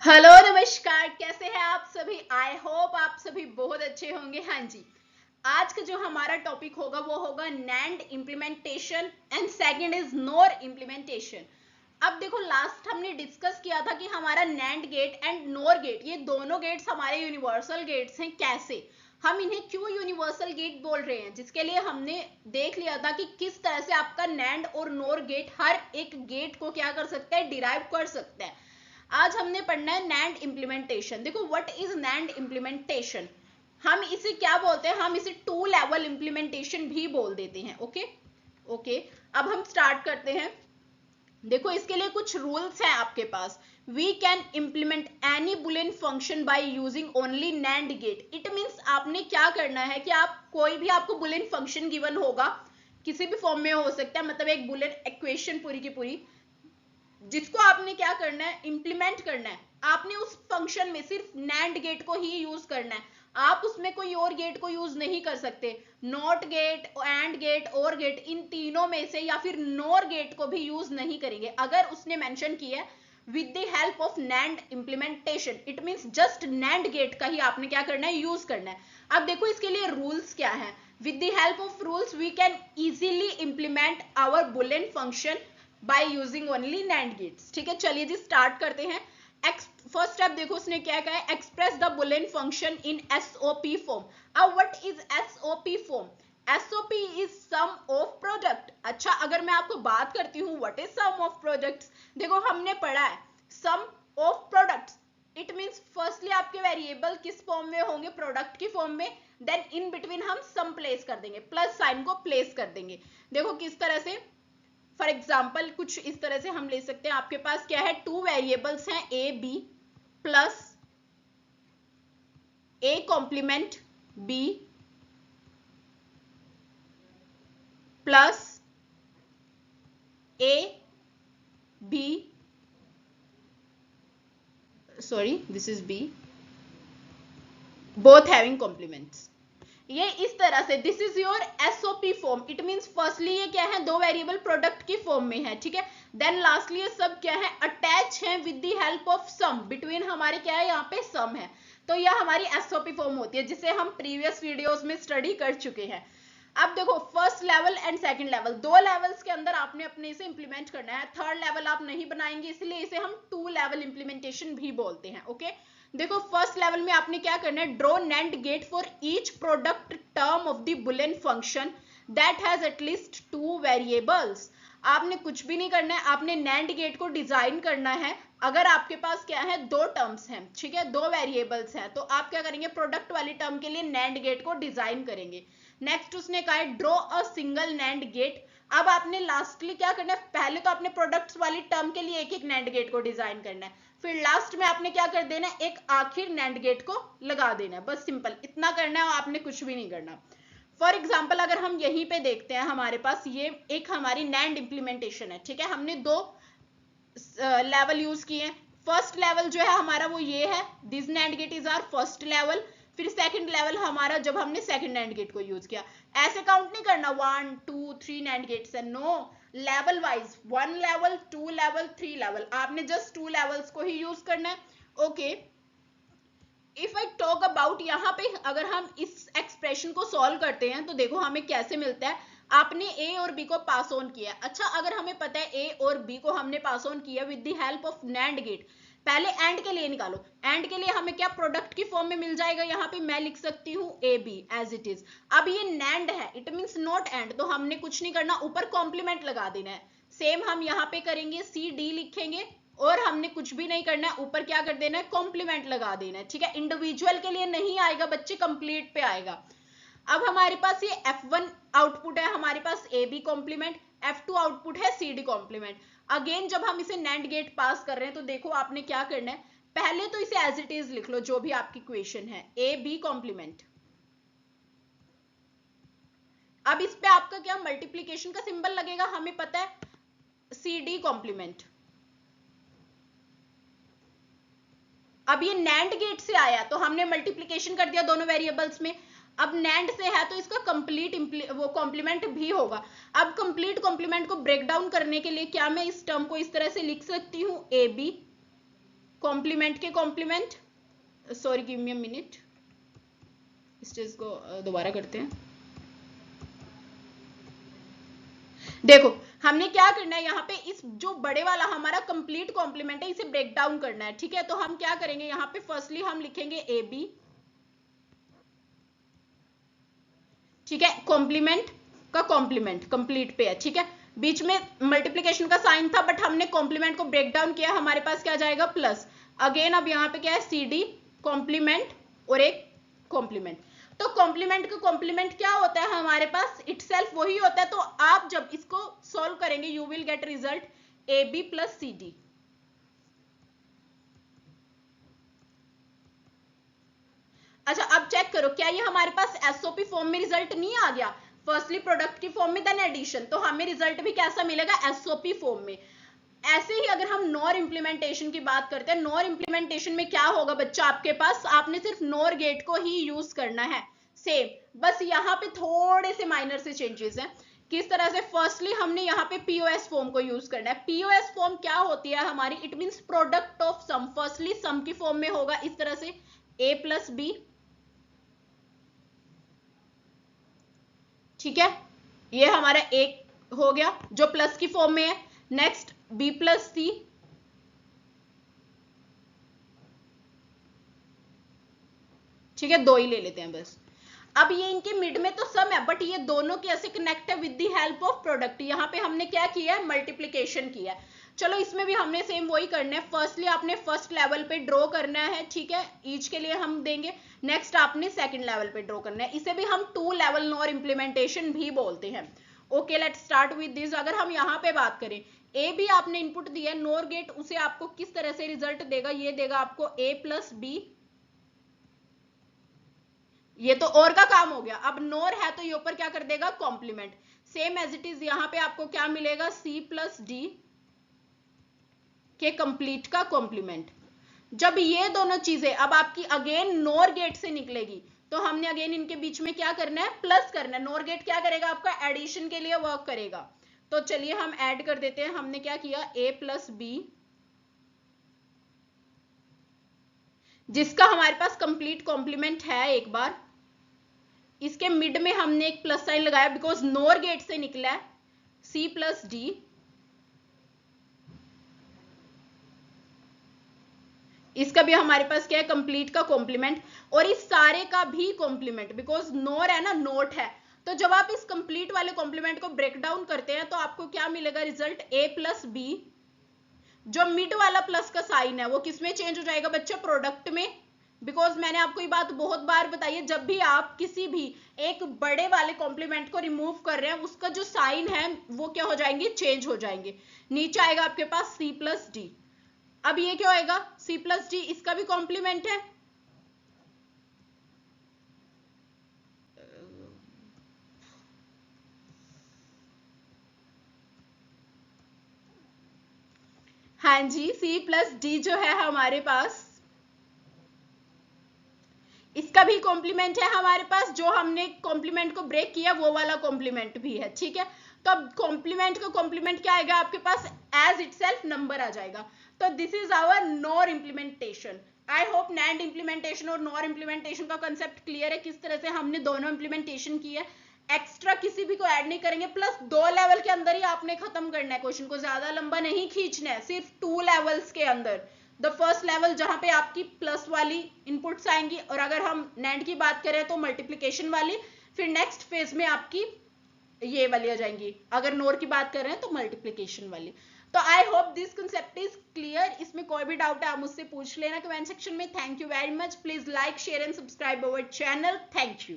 Hello नमस्कार, कैसे हैं आप सभी। आई होप आप सभी बहुत अच्छे होंगे। हाँ जी, आज का जो हमारा टॉपिक होगा वो होगा NAND implementation and second is NOR implementation. अब देखो, लास्ट हमने डिस्कस किया था कि हमारा NAND gate and NOR gate, ये दोनों गेट्स हमारे यूनिवर्सल गेट्स हैं। कैसे हम इन्हें क्यों यूनिवर्सल गेट बोल रहे हैं, जिसके लिए हमने देख लिया था कि किस तरह से आपका नैंड और नोर गेट हर एक गेट को क्या कर सकता है, डिराइव कर सकता है। आज हमने पढ़ना है नैंड इम्प्लीमेंटेशन। देखो, व्हाट इज नैंड इम्प्लीमेंटेशन। हम इसे क्या बोलते हैं, हम इसे टू लेवल इम्प्लीमेंटेशन भी बोल देते हैं। ओके ओके, अब हम स्टार्ट करते हैं। देखो, इसके लिए कुछ रूल्स हैं आपके पास। We can implement any Boolean function by using only NAND gate. It means आपने क्या करना है कि आप कोई भी, आपको बुलियन फंक्शन गिवन होगा, किसी भी फॉर्म में हो सकता है, मतलब एक बुलियन इक्वेशन पूरी की पूरी, जिसको आपने क्या करना है, इंप्लीमेंट करना है। आपने उस फंक्शन में सिर्फ नैंड गेट को ही यूज करना है। आप उसमें कोई और गेट को यूज नहीं कर सकते। नॉट गेट, एंड गेट, और गेट, इन तीनों में से, या फिर नोर गेट को भी यूज नहीं करेंगे अगर उसने मेंशन किया है with the help of NAND implementation. It means just NAND gate का ही आपने क्या करना है, यूज करना है। अब देखो, इसके लिए रूल्स क्या है। With the help of rules we can easily implement our Boolean function by using only NAND gates. ठीक है, चलिए जी स्टार्ट करते हैं। फर्स्ट स्टेप देखो, उसने क्या कहा है, express the Boolean function in SOP form. अब what is SOP form. SOP is sum of product. अच्छा, अगर मैं आपको बात करती हूँ what is sum of products, देखो हमने पढ़ा है sum of products. It means firstly आपके वेरिएबल किस फॉर्म में होंगे, प्रोडक्ट की फॉर्म में। देन इन बिटवीन हम सम प्लेस कर देंगे, प्लस साइन को प्लेस कर देंगे। देखो किस तरह से, फॉर एग्जाम्पल कुछ इस तरह से हम ले सकते हैं। आपके पास क्या है, टू वेरिएबल्स हैं A B, plus A complement B, plus A B, sorry this is B, both having complements. ये इस तरह से, this is your SOP form. It means firstly ये क्या है, दो वेरिएबल प्रोडक्ट की फॉर्म में है। ठीक है, देन लास्टली ये सब क्या है, अटैच है with the help of sum. Between हमारे क्या है, यहाँ पे सम है। तो यह हमारी एसओपी फॉर्म होती है, जिसे हम प्रीवियस वीडियोस में स्टडी कर चुके हैं। अब देखो, first level and second level, दो लेवल्स के अंदर आपने अपने से इंप्लीमेंट करना है। थर्ड लेवल आप नहीं बनाएंगे, इसलिए इसे हम टू लेवल इंप्लीमेंटेशन भी बोलते हैं। ओके, देखो फर्स्ट लेवल में आपने क्या करना है, draw NAND get for each product term of the Boolean function that has at least two variables. आपने कुछ भी नहीं करना है, आपने नैंड गेट को डिजाइन करना है। अगर आपके पास क्या है, दो टर्म्स हैं, ठीक है, दो वेरिएबल्स हैं, तो आप क्या करेंगे, प्रोडक्ट वाली टर्म के लिए नैंड गेट को डिजाइन करेंगे। नेक्स्ट उसने कहा है draw a single NAND gate. अब आपने लास्टली क्या करना है, पहले तो आपने प्रोडक्ट्स वाली टर्म के लिए एक एक नैंड गेट को डिजाइन करना है, फिर लास्ट में आपने क्या कर देना है, एक आखिर नैंड गेट को लगा देना है। बस सिंपल इतना करना है, आपने कुछ भी नहीं करना। फॉर एग्जाम्पल अगर हम यहीं पे देखते हैं, हमारे पास ये एक हमारी नैंड इंप्लीमेंटेशन है। ठीक है, हमने दो लेवल यूज किए। फर्स्ट लेवल जो है हमारा वो ये है, this NAND gate is our first level. फिर सेकंड लेवल हमारा, जब हमने सेकंड नैंड गेट को यूज किया, ऐसे काउंट नहीं करना 1 2 3 नैंड गेट्स है, no, level wise 1 level 2 level 3 level, आपने जस्ट 2 लेवल्स को ही यूज करना है। Okay, if I talk about, यहाँ पे अगर हम इस एक्सप्रेशन को सॉल्व करते हैं तो देखो हमें कैसे मिलता है। आपने ए और बी को पास ऑन किया। अच्छा, अगर हमें पता है ए और बी को हमने पास ऑन किया with the help of NAND gate, पहले एंड के लिए निकालो। एंड के लिए हमें क्या प्रोडक्ट की फॉर्म में मिल जाएगा, यहाँ पे मैं लिख सकती हूँ A B as it is. अब ये नैंड है, इट मीन्स नॉट एंड, तो हमने कुछ नहीं करना, ऊपर कॉम्प्लीमेंट लगा देना है। सेम हम यहाँ पे करेंगे, सी डी लिखेंगे, और हमने कुछ भी नहीं करना है, ऊपर क्या कर देना है, कॉम्प्लीमेंट लगा देना है। ठीक है, इंडिविजुअल के लिए नहीं आएगा बच्चे, कंप्लीट पे आएगा। अब हमारे पास ये F1 आउटपुट है, हमारे पास A B complement, F2 output है सी डी कॉम्प्लीमेंट। अगेन जब हम इसे नैंड गेट पास कर रहे हैं तो देखो आपने क्या करना है, पहले तो इसे एज इट इज लिख लो, जो भी आपकी क्वेश्चन है, ए बी कॉम्प्लीमेंट। अब इस पे आपका क्या मल्टीप्लीकेशन का सिंबल लगेगा, हमें पता है, सी डी कॉम्प्लीमेंट। अब ये नैंड गेट से आया तो हमने मल्टीप्लीकेशन कर दिया दोनों वेरिएबल्स में। अब नैंड से है तो इसका कंप्लीट वो कॉम्प्लीमेंट भी होगा। अब कंप्लीट कॉम्प्लीमेंट को ब्रेक डाउन करने के लिए क्या मैं इस टर्म को इस तरह से लिख सकती हूँ, ए बी कॉम्प्लीमेंट के complement, sorry give me a minute, इस चीज को दोबारा करते हैं। देखो हमने क्या करना है यहाँ पे, इस जो बड़े वाला हमारा कंप्लीट कॉम्प्लीमेंट है इसे ब्रेक डाउन करना है, ठीक है। तो हम क्या करेंगे यहाँ पे, फर्स्टली हम लिखेंगे ए बी, ठीक है, कॉम्प्लीमेंट का कॉम्प्लीमेंट कंप्लीट पे है, ठीक है। बीच में मल्टीप्लीकेशन का साइन था बट हमने कॉम्प्लीमेंट को ब्रेक डाउन किया, हमारे पास क्या जाएगा प्लस। अगेन अब यहाँ पे क्या है, सी डी कॉम्प्लीमेंट और एक कॉम्प्लीमेंट। तो कॉम्प्लीमेंट का कॉम्प्लीमेंट क्या होता है हमारे पास, इटसेल्फ वही होता है। तो आप जब इसको सॉल्व करेंगे you will get result A B plus C D. अच्छा अब चेक करो क्या ये हमारे पास एसओपी फॉर्म में रिजल्ट नहीं आ गया, फर्स्टली प्रोडक्ट की फॉर्म में देन एडिशन, तो हमें रिजल्ट भी कैसा मिलेगा, एसओपी फॉर्म में। ऐसे ही अगर हम नॉर इंप्लीमेंटेशन की बात करते हैं, नॉर इंप्लीमेंटेशन में क्या होगा बच्चा, आपके पास आपने सिर्फ नॉर गेट को ही यूज करना है सेम, बस यहाँ पे थोड़े से माइनर से चेंजेस हैं। किस तरह से, फर्स्टली हमने यहाँ पे पीओएस फॉर्म को यूज करना है। पीओएस फॉर्म क्या होती है हमारी, it means product of sum, firstly sum की फॉर्म में होगा इस तरह से ए प्लस बी, ठीक है, ये हमारा एक हो गया जो प्लस की फॉर्म में है। नेक्स्ट बी प्लस सी, ठीक है, दो ही ले लेते हैं बस। अब ये इनके मिड में तो सम है बट ये दोनों कैसे कनेक्ट है, with the help of product. यहाँ पे हमने क्या किया है, मल्टीप्लीकेशन किया है। चलो इसमें भी हमने सेम वही करना है, फर्स्टली आपने फर्स्ट लेवल पे ड्रॉ करना है, ठीक है, ईच के लिए हम देंगे। नेक्स्ट आपने सेकंड लेवल पे ड्रॉ करना है, इसे भी हम 2 लेवल नॉर इंप्लीमेंटेशन भी बोलते हैं। Okay let's start with this. अगर हम यहाँ पे बात करें, ए बी आपने इनपुट दिया है, नॉर गेट उसे आपको किस तरह से रिजल्ट देगा, ये देगा आपको ए प्लस बी, ये तो और का काम हो गया। अब नोर है तो ये ऊपर क्या कर देगा, complement, same as it is यहाँ पे आपको क्या मिलेगा, सी प्लस डी के कंप्लीट का कॉम्प्लीमेंट। जब ये दोनों चीजें अब आपकी अगेन नोर गेट से निकलेगी तो हमने अगेन इनके बीच में क्या करना है, प्लस करना है। नोर गेट क्या करेगा, आपका एडिशन के लिए वर्क करेगा। तो चलिए हम ऐड कर देते हैं, हमने क्या किया, ए प्लस बी, जिसका हमारे पास कंप्लीट कॉम्प्लीमेंट है। एक बार इसके मिड में हमने एक प्लस साइन लगाया बिकॉज नोर गेट से निकला है, सी प्लस डी, इसका भी हमारे पास क्या है, कंप्लीट का कॉम्प्लीमेंट, और इस सारे का भी कॉम्प्लीमेंट बिकॉज नोर है ना, नोट है। तो जब आप इस कंप्लीट वाले कॉम्प्लीमेंट को ब्रेक डाउन करते हैं तो आपको क्या मिलेगा, रिजल्ट ए प्लस बी। जो मिड वाला प्लस का साइन है वो किसमें चेंज हो जाएगा बच्चा, प्रोडक्ट में। बिकॉज मैंने आपको ये बात बहुत बार बताई है, जब भी आप किसी भी एक बड़े वाले कॉम्प्लीमेंट को रिमूव कर रहे हैं उसका जो साइन है वो क्या हो जाएंगे, चेंज हो जाएंगे। नीचे आएगा आपके पास सी प्लस डी। अब ये क्या होएगा, सी प्लस डी, इसका भी कॉम्प्लीमेंट है, हाँ जी, सी प्लस डी जो है हमारे पास, इसका भी कॉम्प्लीमेंट है हमारे पास। जो हमने कॉम्प्लीमेंट को ब्रेक किया वो वाला कॉम्प्लीमेंट भी है, ठीक है। तो अब कॉम्प्लीमेंट का कॉम्प्लीमेंट क्या आएगा आपके पास, एज इटसेल्फ नंबर आ जाएगा। तो this is our NOR implementation. I hope NAND implementation और नॉर इंप्लीमेंटेशन का कंसेप्ट क्लियर है, किस तरह से हमने दोनों इंप्लीमेंटेशन की है। एक्स्ट्रा किसी भी को ऐड नहीं करेंगे, प्लस 2 लेवल के अंदर ही आपने खत्म करना है क्वेश्चन को, ज्यादा लंबा नहीं खींचना है, सिर्फ 2 लेवल्स के अंदर। द फर्स्ट लेवल जहां पे आपकी प्लस वाली इनपुट्स आएंगी, और अगर हम नैंड की बात करें तो मल्टीप्लीकेशन वाली, फिर नेक्स्ट फेज में आपकी ये वाली आ जाएंगी, अगर नोर की बात कर रहे हैं तो मल्टीप्लीकेशन वाली। तो I hope this concept is clear. इसमें कोई भी डाउट है आप मुझसे पूछ लेना कमेंट सेक्शन में। Thank you very much, please like share and subscribe our channel. Thank you.